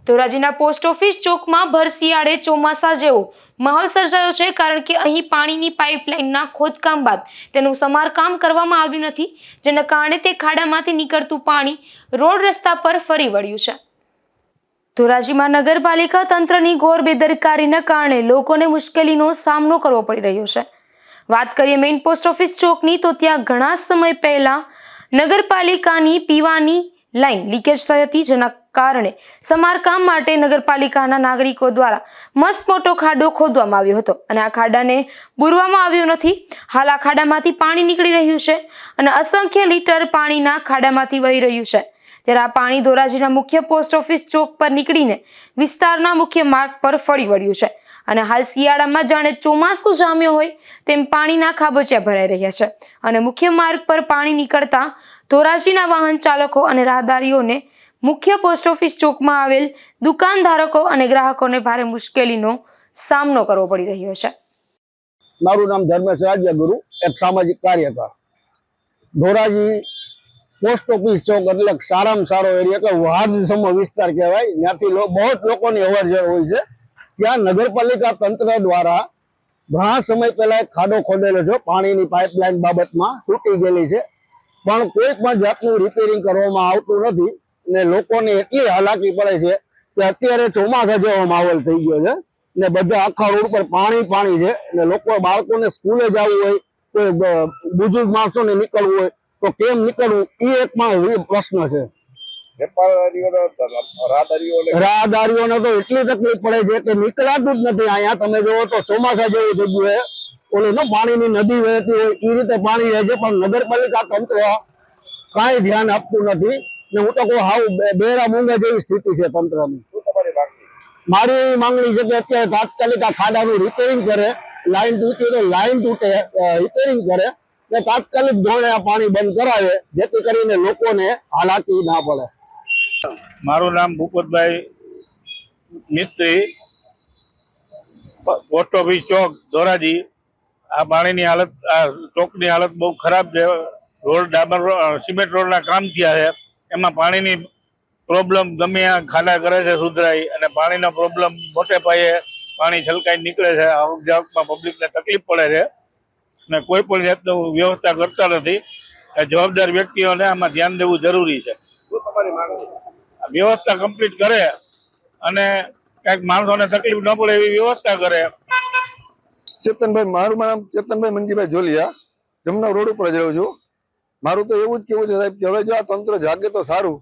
ધોરાજીના post office ચોકમાં ભર શિયાળે ચોમાસા જેવો માહોલ સર્જાયો છે, કારણ કે અહીં પાણીની પાઇપલાઇનના ખોદકામ બાદ તેનું સમારકામ કરવામાં આવ્યું નથી, જેના કારણે તે ખાડામાંથી નીકળતું પાણી રોડ રસ્તા પર ફરી વળ્યું છે। ધોરાજીમાં નગરપાલિકા તંત્રની ઘોર બેદરકારીના કારણે લોકોને મુશ્કેલીનો સામનો કરવો પડી રહ્યો છે। વાત કરીએ મેઇન પોસ્ટ ઓફિસ ચોકની, તો ત્યાં ઘણા સમય પહેલા નગરપાલિકાની પીવાની લાઈન લીકેજ થઈ હતી, જેના કારણે સમારકામ માટે નગરપાલિકાના નાગરિકો દ્વારા મસ્ત મોટો ખાડો ખોદવામાં આવ્યો હતો અને આ ખાડાને બુરવામાં આવ્યો નથી। હાલ આ ખાડામાંથી પાણી નીકળી રહ્યું છે અને અસંખ્ય લીટર પાણીના ખાડામાંથી વહી રહ્યું છે, ત્યારે આ પાણી ધોરાજીના મુખ્ય પોસ્ટ ઓફિસ ચોક પર નીકળીને વિસ્તારના મુખ્ય માર્ગ પર ફરી વળ્યું છે અને હાલ શિયાળામાં જાણે ચોમાસું જામ્યો હોય તેમ પાણીના ખાબોચિયા ભરાઈ રહ્યા છે અને મુખ્ય માર્ગ પર પાણી નીકળતા ધોરાજીના વાહન ચાલકો અને રાહદારીઓને મુખ્ય પોસ્ટ ઓફિસ ચોકમાં આવેલ દુકાનધારકો અને ગ્રાહકોને ભારે મુશ્કેલીનો સામનો કરવો પડી રહ્યો છે। મારું નામ ધર્મેશ રાજ્યગુરુ, એક સામાજિક કાર્યકર। ધોરાજી પોસ્ટ ઓફિસ ચોક એટલે સારામાં સારો એરિયા કે વાદસમો વિસ્તાર કહેવાય। ત્યાંથી બહુ લોકોની અવરજવર હોય છે। ત્યાં નગરપાલિકા તંત્ર દ્વારા ઘણા સમય પહેલા એક ખાડો ખોદેલો છે, પાણીની પાઇપલાઇન બાબતમાં તૂટી ગયેલી છે, પણ કોઈ પણ જાતનું રિપેરિંગ કરવામાં આવતું નથી ને લોકોને એટલી હાલાકી પડે છે કે અત્યારે ચોમાસા જેવો માહોલ થઈ ગયો છે ને બધા આખા રોડ પર પાણી છે ને લોકો બાળકોને સ્કૂલે જવું હોય, કોઈ બુઝુર્ગ માણસોને નીકળવું હોય તો કેમ નીકળવું એ એક પણ પ્રશ્ન છે। રાહદારીઓને તો એટલી તકલીફ પડે છે કે નીકળાતું જ નથી। અહીંયા તમે જોવો તો ચોમાસા જેવું થઈ ગયું છે, ઓલી પાણીની નદી વહેતી હોય એ રીતે પાણી રહે છે, પણ નગરપાલિકા તંત્ર કાંઈ ધ્યાન આપતું નથી ને હું તો કહું હાવ બેરા મૂંગા જેવી સ્થિતિ છે તંત્રની। મારી માંગણી છે કે અત્યારે તાત્કાલિક આ ખાડાનું રિપેરિંગ કરે, લાઈન તૂટી તો લાઈન તૂટે રિપેરિંગ કરે ને તાત્કાલિક ધોરણે આ પાણી બંધ કરાવે, જેથી કરીને લોકોને હાલાકી ના પડે। મારું નામ ભૂપતભાઈ મિસ્ત્રી, પોસ્ટ ઓફિસ ચોક ધોરાજી। આ પાણીની હાલત, આ ચોકની હાલત બહુ ખરાબ છે। રોડ ડામર સિમેન્ટ રોડના કામ થયા છે, એમાં પાણીની પ્રોબ્લેમ ગમે આ ખાડા કરે છે સુધરાઈ, અને પાણીનો પ્રોબ્લેમ મોટે પાયે પાણી છલકાઈ નીકળે છે। આવક જાવકમાં પબ્લિકને તકલીફ પડે છે અને કોઈ પણ જાતનું વ્યવસ્થા કરતા નથી। જવાબદાર વ્યક્તિઓને આમાં ધ્યાન દેવું જરૂરી છે। વ્યવસ્થા કમ્પ્લીટ કરે અને કંઈક માણસોને તકલીફ ન પડે એવી વ્યવસ્થા કરે। ચેતનભાઈ, મારું નામ ચેતનભાઈ મંજીભાઈ જોલિયા, જમના રોડ ઉપર જ રહું છું। મારું તો એવું જ કેવું છે સાહેબ કે હવે જો આ તંત્ર જાગે તો સારું।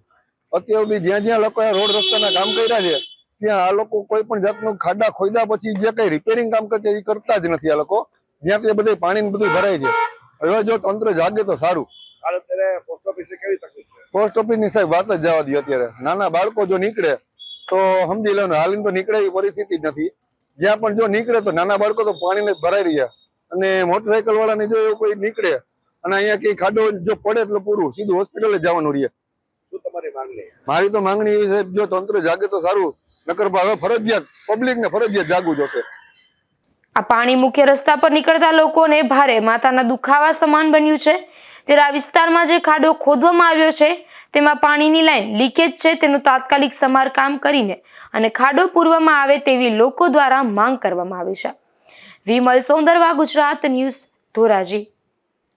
અત્યાર સુધી જ્યાં જ્યાં લોકોએ રોડ રસ્તાના કામ કર્યા છે ત્યાં આ લોકો કોઈ પણ જાતનું ખાડા ખોદ્યા પછી જે કઈ રિપેરિંગ કામ કરશે એ કરતા જ નથી આ લોકો। જ્યાં ત્યાં બધે પાણી બધું ભરાય છે। હવે જો તંત્ર જાગે તો સારું। પોસ્ટ ઓફિસ ની સાહેબ વાત જ જવા દો। અત્યારે નાના બાળકો જો નીકળે તો સમજી લો ને, હાલીને તો નીકળે એવી પરિસ્થિતિ જ નથી। જ્યાં પણ જો નીકળે તો નાના બાળકો તો પાણીને ભરાઈ રહ્યા, અને મોટરસાયકલ વાળાને જો એવું કોઈ નીકળે અને અહીંયા કઈ ખાડો જો પડે એટલે પૂરું, સીધું હોસ્પિટલે જવાનું રહે। મારી તો માંગણી એવી છે, જો તંત્ર જાગે તો સારું, નકર હવે ફરજિયાત પબ્લિક ને ફરજિયાત જાગવું જોશે। આ પાણી મુખ્ય રસ્તા પર નીકળતા લોકોને ભારે માથાના દુખાવા સમાન બન્યું છે, ત્યારે આ વિસ્તારમાં જે ખાડો ખોદવામાં આવ્યો છે તેમાં પાણીની લાઈન લીકેજ છે, તેનું તાત્કાલિક સમારકામ કરીને અને ખાડો પૂરવામાં આવે તેવી લોકો દ્વારા માંગ કરવામાં આવી છે। વિમલ સોંદરવા, ગુજરાત ન્યૂઝ, ધોરાજી।